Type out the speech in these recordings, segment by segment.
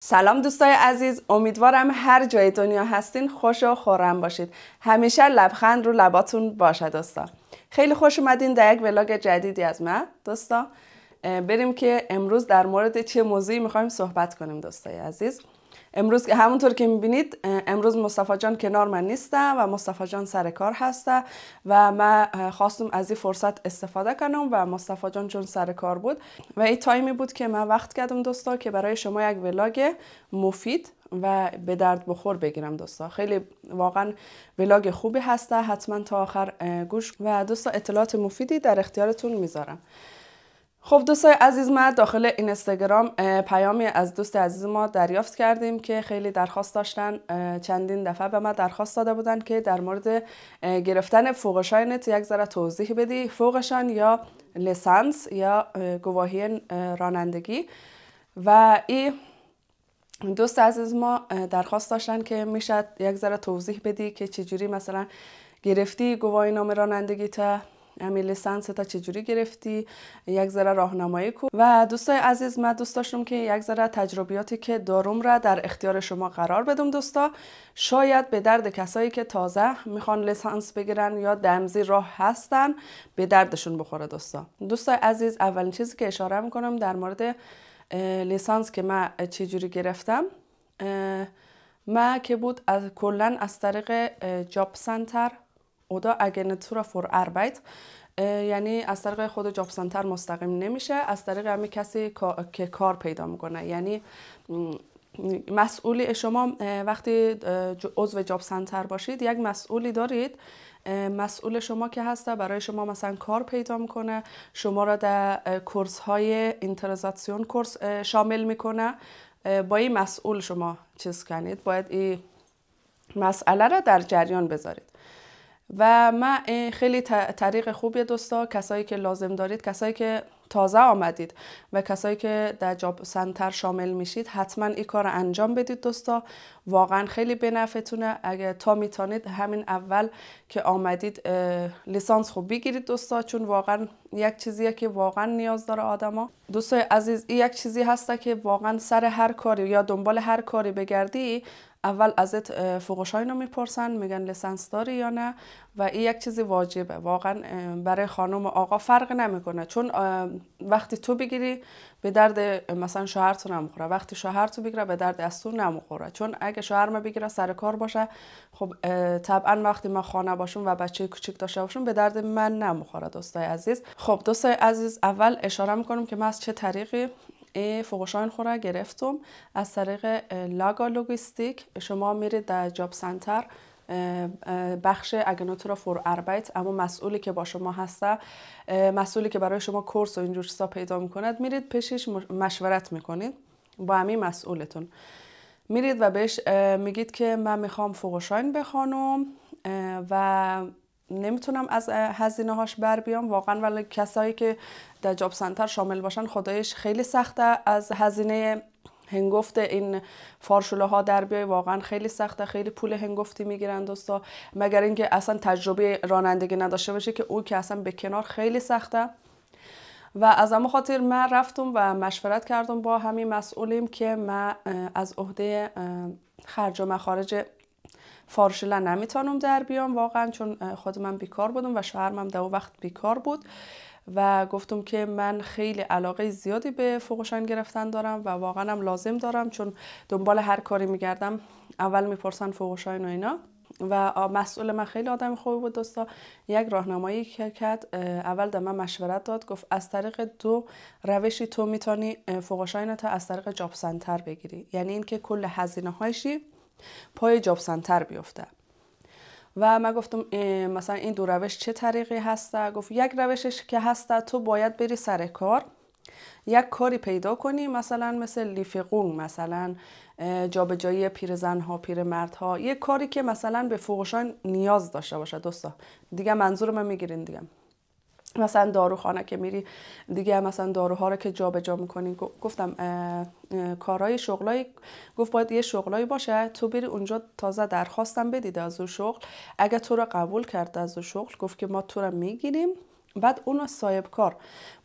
سلام دوستای عزیز، امیدوارم هر جای دنیا هستین خوش و خرم باشید. همیشه لبخند رو لباتون باشه دوستا. خیلی خوش اومدین در یک ولاگ جدیدی از من دوستا. بریم که امروز در مورد چه موضوعی میخوایم صحبت کنیم دوستای عزیز. امروز که همونطور که میبینید امروز مصطفی جان کنار من نیسته و مصطفی جان سر کار هسته و من خواستم از این فرصت استفاده کنم و مصطفی جان چون سر کار بود و این تایمی بود که من وقت کردم دوستا که برای شما یک ولاگ مفید و به درد بخور بگیرم دوستا. خیلی واقعا ولاگ خوبی هسته، حتما تا آخر گوش و دوستا اطلاعات مفیدی در اختیارتون میذارم. خب دوستای عزیز، ما داخل اینستاگرام پیامی از دوست عزیز ما دریافت کردیم که خیلی درخواست داشتن، چندین دفعه به ما درخواست داده بودن که در مورد گرفتن فوق‌شاینت یک ذره توضیح بدی، فوقشان یا لیسانس یا گواهی رانندگی. و این دوست عزیز ما درخواست داشتن که میشه یک ذره توضیح بدی که چجوری مثلا گرفتی گواهی نامه رانندگی تا همین لیسانس تا چجوری گرفتی، یک ذره راهنمایی کن. و دوستای عزیز، من دوست داشتم که یک ذره تجربیاتی که دارم را در اختیار شما قرار بدم دوستا. شاید به درد کسایی که تازه میخوان لیسانس بگیرن یا دمزی راه هستن به دردشون بخوره دوستا. دوستای عزیز، اولین چیزی که اشاره میکنم در مورد لیسانس که من چجوری گرفتم، من که بود کلا از طریق جاب سنتر oder Agentur für Arbeit، یعنی از طریق خود جاب سنتر مستقیم نمیشه، از طریق همین کسی که کار پیدا میکنه. یعنی مسئولی شما وقتی عضو جاب سنتر باشید یک مسئولی دارید، مسئول شما که هسته برای شما مثلا کار پیدا میکنه، شما را در کورس های اینترزاسیون کورس شامل میکنه. با این مسئول شما چیز کنید، باید این مسئله را در جریان بذارید. و من خیلی طریق خوبیه دوستا، کسایی که لازم دارید، کسایی که تازه آمدید و کسایی که در جاب سنتر شامل میشید، حتما این کار رو انجام بدید دوستا. واقعا خیلی به نفعتونه. اگه تا میتونید همین اول که آمدید لیسانس خوب بگیرید دوستا، چون واقعا یک چیزیه که واقعا نیاز داره آدما. دوستای عزیز، این یک چیزی هسته که واقعا سر هر کاری یا دنبال هر کاری بگردی، اول ازت فوق‌شاینو میپرسن، میگن لیسانس داری یا نه. و این یک چیزی واجبه واقعا، برای خانم و آقا فرق نمیکنه، چون وقتی تو بگیری به درد مثلا شوهر تو نمیخوره، وقتی شوهر تو بگیره به درد از تو نمیخوره. چون اگه شوهر ما بگیره سر کار باشه، خب طبعا وقتی ما خانه باشم و بچه کوچیک داشته باشم به درد من نمیخوره دوستای عزیز. خب دوستای عزیز، اول اشاره میکنم که من از چه طریقی فوق‌شاین خوره گرفتم. از طریق لاگا لوجیستیک. شما میرید در جاب سنتر، بخش اگناتورا فور اربایت، اما مسئولی که با شما هسته، مسئولی که برای شما کورس و اینجور چیزا پیدا میکند، میرید پیشش مشورت میکنید با همین مسئولتون. میرید و بهش میگید که من میخوام فوق‌شاین بخوانم و نمیتونم از هزینه هاش بر بیام واقعا. ولی کسایی که در جاب سنتر شامل باشن خدایش خیلی سخته از هزینه هنگفت این فارشوله ها در بیای، واقعا خیلی سخته، خیلی پول هنگفتی میگیرن دوستا، مگر اینکه اصلا تجربه رانندگی نداشته باشه که او که اصلا به کنار خیلی سخته. و از اما خاطر من رفتم و مشورت کردم با همین مسئولیم که من از عهده خرج و مخارج فارشله نمیتونم در بیام واقعا، چون خود من بیکار بودم و شوهرم در اون وقت بیکار بود. و گفتم که من خیلی علاقه زیادی به فوق‌شاین گرفتن دارم و واقعا هم لازم دارم، چون دنبال هر کاری میگردم اول میپرسن فوق‌شاین و اینا. و مسئول من خیلی آدم خوبی بود دوستا، یک راهنمایی کرد. اول در من مشورت داد، گفت از طریق دو روشی تو میتونی فوق‌شاینت از طریق جاب سنتر بگیری، یعنی اینکه کل هزینه هایشی پای جاب سنتر بیفته. و من گفتم مثلا این دو روش چه طریقی هسته؟ گفت یک روشش که هسته تو باید بری سر کار، یک کاری پیدا کنی، مثلا مثل لیفقون، مثلا جابجایی پیرزن ها پیرمرد ها، یک کاری که مثلا به فوق‌شاین نیاز داشته باشه دوستا. دیگه منظور من میگیرین دیگه، مثلا داروخانه که میری دیگه، مثلا داروها رو که جابجا میکنی. گفتم کارهای شغلای، گفت باید یه شغلایی باشه تو بری اونجا تازه درخواستم بدید از اون شغل، اگه تو رو قبول کرد از اون شغل، گفت که ما تو رو میگیریم، بعد اون صاحب کار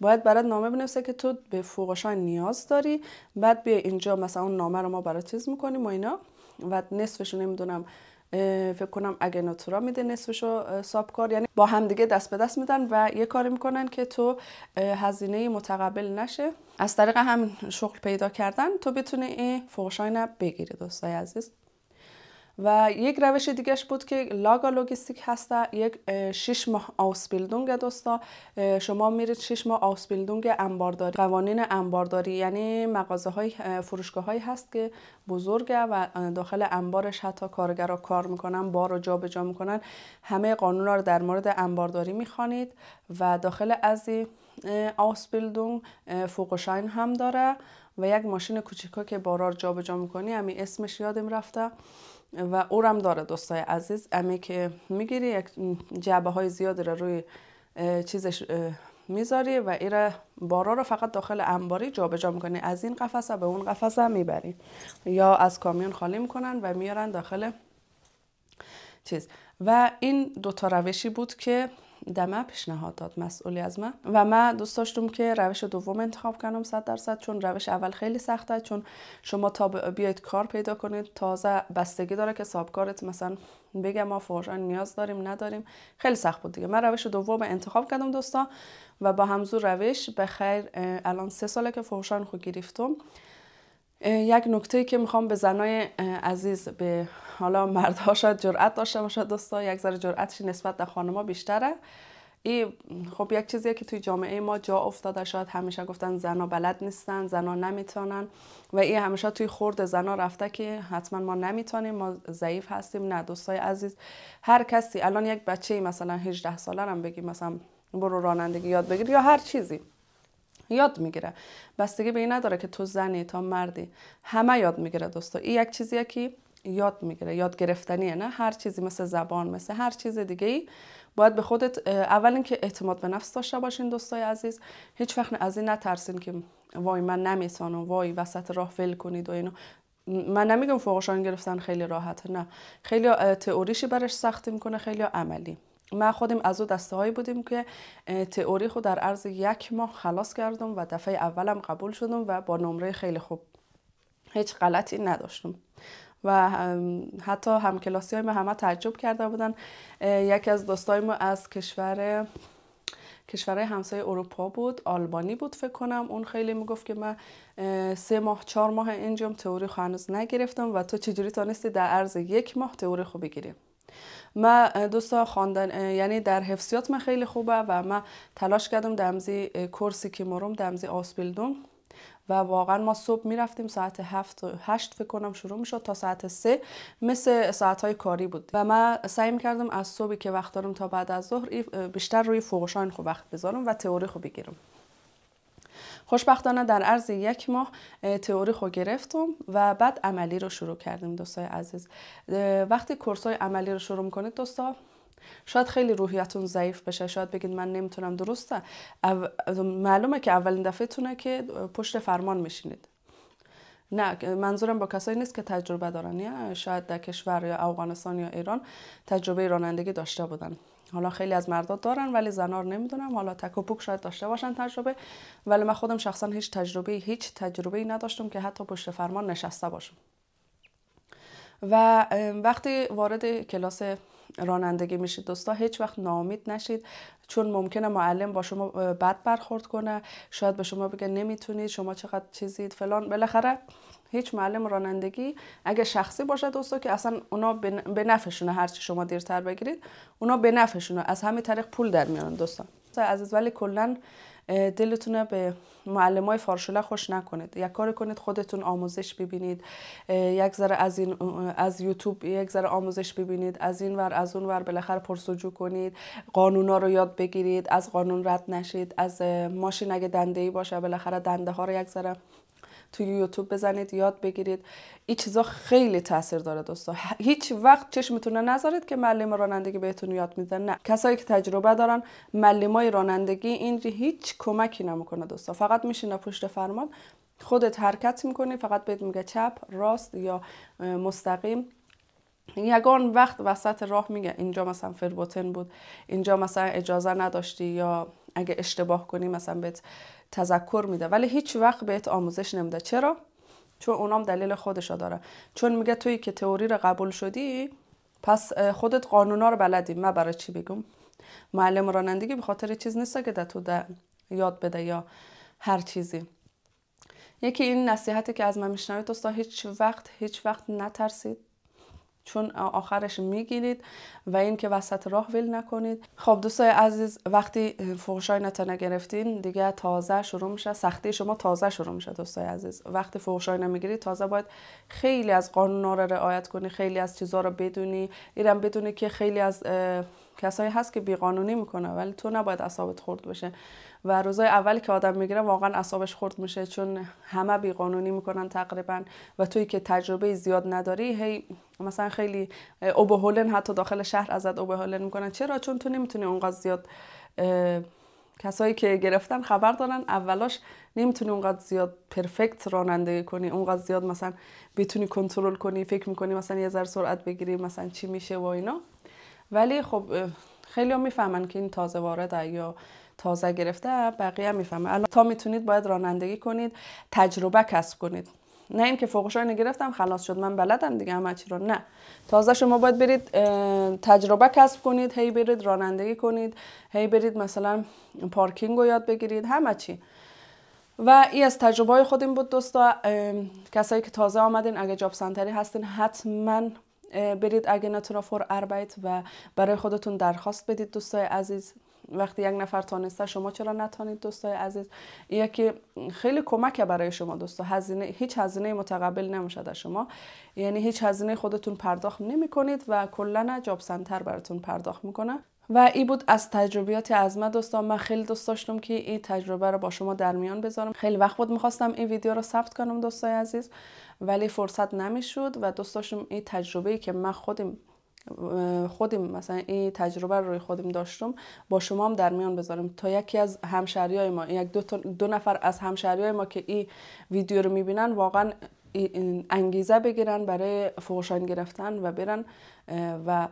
باید برات نامه بنویسه که تو به فوق‌شاین نیاز داری، بعد بیا اینجا مثلا اون نامه رو ما برات چیز میکنیم و اینا، و نصفش نمیدونم فکر کنم اگه ناتورا میده، نصفشو سابکار، یعنی با هم دیگه دست به دست میدن و یه کاری میکنن که تو هزینه متقبل نشه. از طریق همین شغل پیدا کردن تو بتونی این فوق‌شاین بگیری دوستای عزیز. و یک روش دیگهش بود که لاگا لوجیستیک هسته، یک 6 ماه آوسبیلدونگ دوستا. شما میرید 6 ماه آوسبیلدونگ انبارداری، قوانین انبارداری، یعنی مغازه های فروشگاه هایی هست که بزرگه و داخل انبارش حتی کارگرا کار میکنن، بار رو جابجا میکنن، همه قانونا رو در مورد انبارداری میخوانید و داخل از آوسبیلدونگ فوق‌شاین هم داره و یک ماشین کوچیکا که بارا رو جابجا میکنی، همین اسمش یادم رفته و اورم داره دوستای عزیز. امی که میگیری یک جعبه های زیادی رو روی چیزش میذاری و ایره بارا رو فقط داخل انباری جابجا میکنی، از این قفسه به اون قفسه میبری یا از کامیون خالی میکنن و میارن داخل چیز. و این دوتا روشی بود که دمه پیشنهاد داد مسئولی از من و من دوست داشتم که روش دوم انتخاب کنم 100%، چون روش اول خیلی سخته، چون شما تا بیاید کار پیدا کنید تازه بستگی داره که سابکارت مثلا بگه ما فوق‌شاین نیاز داریم نداریم، خیلی سخت بود دیگه. من روش دوم انتخاب کردم دوستا و با همزور روش به خیر الان 3 ساله که فوق‌شاین خود گرفتم. یک نکته که میخوام به زنای عزیز، به حالا مردها شاید جرأت داشته باشه دوستا، یک ذره جرأتش نسبت به خانم‌ها بیشتره. این خب یک چیزیه که توی جامعه ما جا افتاده، شاید همیشه گفتن زنا بلد نیستن، زنا نمیتونن و این همیشه توی خورد زنا رفته که حتما ما نمیتونیم، ما ضعیف هستیم. نه دوستای عزیز، هر کسی الان یک بچه مثلا 18 ساله هم بگی مثلا برو رانندگی یاد بگیر یا هر چیزی یاد میگیره، بستگی به این نداره که تو زنی تا مردی، همه یاد میگیره دوستا. این یک چیزیه که یاد میگیره، یاد گرفتنیه، نه هر چیزی، مثل زبان، مثل هر چیز دیگه ای باید به خودت اول اینکه اعتماد به نفس داشته باشین دوستای عزیز. هیچ وقت از این نترسین که وای من نمیتونم، وای وسط راه ول کنید و اینو. من نمیگم فوق‌شاین گرفتن خیلی راحته، نه، خیلی تئوریشی برش سختی میکنه، خیلی عملی. ما خودم از او دسته هایی بودیم که تئوری خود در عرض 1 ماه خلاص کردم و دفعه اولم قبول شدم و با نمره خیلی خوب، هیچ غلطی نداشتم و حتی همکلاسی های ما همه تعجب کرده بودن. یکی از دوستای ما از کشورهای همسایه اروپا بود، آلبانی بود فکر کنم، اون خیلی میگفت که من 3 ماه 4 ماه اینجام تئوری هنوز نگرفتم و تو چجوری تونستی در عرض 1 ماه تئوری خوب بگیری. من دوستا خواندن، یعنی در حفظیات من خیلی خوبه و من تلاش کردم دمزی کورسی که مرم دمزی آسبیلدونگ و واقعا ما صبح میرفتیم ساعت 7 8 فکر کنم شروع میشد تا ساعت 3 مثل ساعت‌های کاری بود و من سعی میکردم از صبحی که وقت دارم تا بعد از ظهر بیشتر روی فوق‌شاین خوب وقت بذارم و تئوری خوب بگیرم. خوشبختانه در عرض 1 ماه تئوری خود گرفتم و بعد عملی رو شروع کردیم دوستای عزیز. وقتی کورس‌های عملی رو شروع میکنید دوستا، شاید خیلی روحیتون ضعیف بشه، شاید بگید من نمیتونم، درسته، معلومه که اولین دفعه تونه که پشت فرمان میشینید. نه، منظورم با کسایی نیست که تجربه دارن، یا شاید در کشور یا افغانستان یا ایران تجربه رانندگی داشته بودن. حالا خیلی از مردا دارن ولی زنا رو نمیدونم، حالا تک و پوک شاید داشته باشن تجربه، ولی من خودم شخصا هیچ تجربه‌ای نداشتم که حتی پشت فرمان نشسته باشم. و وقتی وارد کلاس رانندگی میشید دوستا، هیچ وقت ناامید نشید، چون ممکنه معلم با شما بد برخورد کنه، شاید به شما بگه نمیتونید، شما چقدر چیزید فلان. بالاخره هیچ معلم رانندگی اگه شخصی باشه دوستا که اصلا اونا به نفعشونه، هرچی شما دیرتر بگیرید اونا به نفعشونه، از همین طریق پول در میارن دوستا عزیز. ولی کلا دلتونه به معلمای فارشله خوش نکنید، یک کار کنید خودتون آموزش ببینید، یک ذره از یوتیوب یک ذره آموزش ببینید، از این ور از اون ور بالاخره پرسجو کنید، قانونا رو یاد بگیرید، از قانون رد نشید، از ماشین اگه دنده‌ای باشه بالاخره دنده ها رو یک ذره توی یوتیوب بزنید یاد بگیرید. این چیزا خیلی تاثیر داره دوستا. هیچ وقت چشمتون نذارید که معلم رانندگی بهتون یاد میدن، نه، کسایی که تجربه دارن، معلمای رانندگی اینجا هیچ کمکی نمیکنه دوستا، فقط میشینه پشت فرمان خودت حرکت میکنی، فقط بهت میگه چپ راست یا مستقیم یگان وقت وسط راه میگه اینجا مثلا فربوتن بود، اینجا مثلا اجازه نداشتی، یا اگه اشتباه کنی مثلا بهت تذکر میده، ولی هیچ وقت بهت آموزش نمیده. چرا؟ چون اونام دلیل خودشو داره. چون میگه تویی که تئوری رو قبول شدی پس خودت قانونا رو بلدی. من برای چی بگم؟ معلم رانندگی به خاطر چیز نیست که تو یاد بده یا هر چیزی. یکی این نصیحتی که از من میشنوید دوستا، هیچ وقت نترسید، چون آخرش میگیرید، و این که وسط راه ول نکنید. خب دوستای عزیز، وقتی فحشای نتونه گرفتین دیگه تازه شروع میشه، سختی شما تازه شروع میشه. دوستای عزیز، وقتی فحشای نمیگیرید تازه باید خیلی از قانونا رو رعایت کنی، خیلی از چیزا رو بدونی. اینم بدونی که خیلی از کسایی هست که بیقانونی میکنه، ولی تو نباید اعصابت خورد بشه. و روزای اولی که آدم میگیره واقعا اعصابش خورد میشه، چون همه بیقانونی میکنن تقریبا، و توی که تجربه زیاد نداری، هی مثلا خیلی اوبهولن حتی داخل شهر ازت اوبهولن میکنن. چرا؟ چون تو نمیتونی اونقدر زیاد، کسایی که گرفتن خبر دارن، اولاش نمیتونی اونقدر زیاد پرفکت رانندگی کنی، اونقدر زیاد مثلا بتونی کنترل کنی، فکر میکنی مثلا یه ذره سرعت بگیری مثلا چی میشه و اینا. ولی خب خیلی هم میفهمن که این تازه وارده یا تازه گرفته، بقیه هم میفهمن. الان تا میتونید باید رانندگی کنید، تجربه کسب کنید. نه اینکه فوقشای نگرفتم خلاص شد من بلدم دیگه همه چی رو، نه. تازه شما باید برید تجربه کسب کنید، هی برید رانندگی کنید، هی برید مثلا پارکینگ رو یاد بگیرید، همه چی. و این از تجربه خودم بود دوستا. کسایی که تازه آمدین اگه جاب سنتری هستین حتما برید اگنتورا فور اربایت و برای خودتون درخواست بدید دوستای عزیز. وقتی یک نفر تانسته شما چرا نتانید دوستای عزیز؟ یکی خیلی کمکه برای شما دوستا. هیچ هزینه متقبل نمیشه از شما، یعنی هیچ هزینه خودتون پرداخت نمی کنید و کلا جاب سنتر براتون پرداخت میکنه. و این بود از تجربیات از من دوستا. من خیلی دوست داشتم که این تجربه رو با شما در میان بذارم. خیلی وقت بود میخواستم این ویدیو رو ثبت کنم دوستای عزیز، ولی فرصت نمیشد و دوست داشتم این تجربه‌ای که من خودم مثلا این تجربه رو روی خودم داشتم با شما هم در میان بذارم، تا یکی از همشهریای ما، دو نفر از همشهریای ما که این ویدیو رو میبینن واقعا انگیزه بگیرن برای فحشان گرفتن و برن و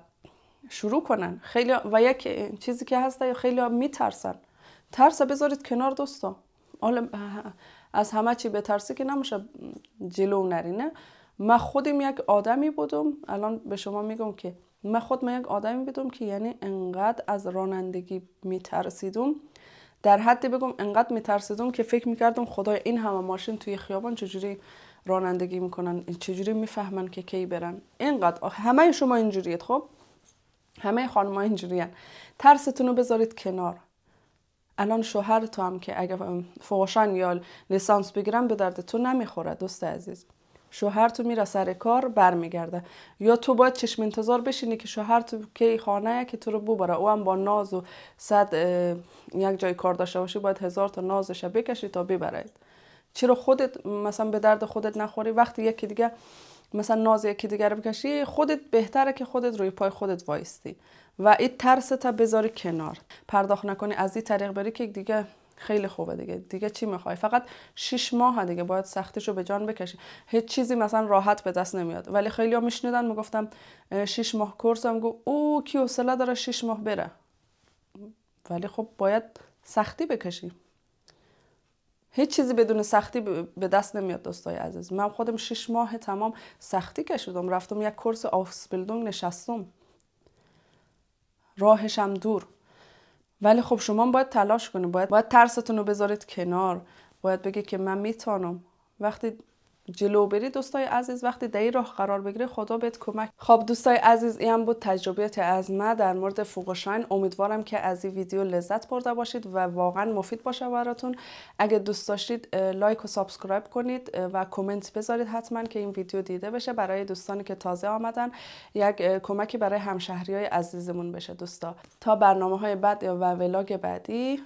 شروع کنن. خیلی و یک چیزی که هست، خیلی میترسن. ترس بذارید کنار دوستا. حالا از همه چی بترسی که نمیشه جلو نرینه. من خودم یک آدمی بودم، الان به شما میگم که من یک آدمی بودم که یعنی انقدر از رانندگی میترسیدم، در حدی بگم انقدر میترسیدم که فکر میکردم خدای این همه ماشین توی خیابان چجوری رانندگی میکنن، چجوری میفهمن که کی برن. اینقدر همه شما اینجوریت. خب همه خانم‌ها اینجوریان. ترستون رو بذارید کنار. الان شوهر تو هم که اگه فحشان یا لیسانس بگیرن به درد تو نمیخوره دوست عزیز. شوهر تو میره سر کار برمیگرده، یا تو باید چشم انتظار بشینی که شوهر تو کی خانه که تو رو ببره، او هم با ناز و صد یک جای کار داشته باشی باید 1000 تا نازش بکشی تا ببرید. چرا خودت مثلا به درد خودت نخوری؟ وقتی یکی دیگه مثلا ناز یکی دیگه رو بکشی، خودت بهتره که خودت روی پای خودت وایستی و این ترست بذاری کنار، پرداخت نکنی، از این طریق بری که دیگه خیلی خوبه. دیگه چی میخوای؟ فقط 6 ماه دیگه باید سختیشو به جان بکشی. هیچ چیزی مثلا راحت به دست نمیاد. ولی خیلی‌ها میشنیدن میگفتم 6 ماه کورسم، گفت او کی حوصله داره 6 ماه بره. ولی خب باید سختی بکشی. هیچ چیزی بدون سختی به دست نمیاد دوستای عزیز. من خودم 6 ماه تمام سختی کشیدم، رفتم یک کورس آفسبیلدونگ نشستم، راهشم دور. ولی خب شما باید تلاش کنید، باید ترستون رو بذارید کنار، باید بگی که من میتونم. وقتی جلو بری دوستای عزیز، وقتی در این راه قرار بگیری خدا بهت کمک. خب دوستای عزیز، این بود تجربیات از من در مورد فحشان. امیدوارم که از این ویدیو لذت برده باشید و واقعا مفید باشه براتون. اگه دوست داشتید لایک و سابسکرایب کنید و کامنت بذارید حتما که این ویدیو دیده بشه، برای دوستانی که تازه آمدن یک کمکی برای همشهریای عزیزمون بشه دوستا. تا برنامه‌های بعد و ولاگ بعدی،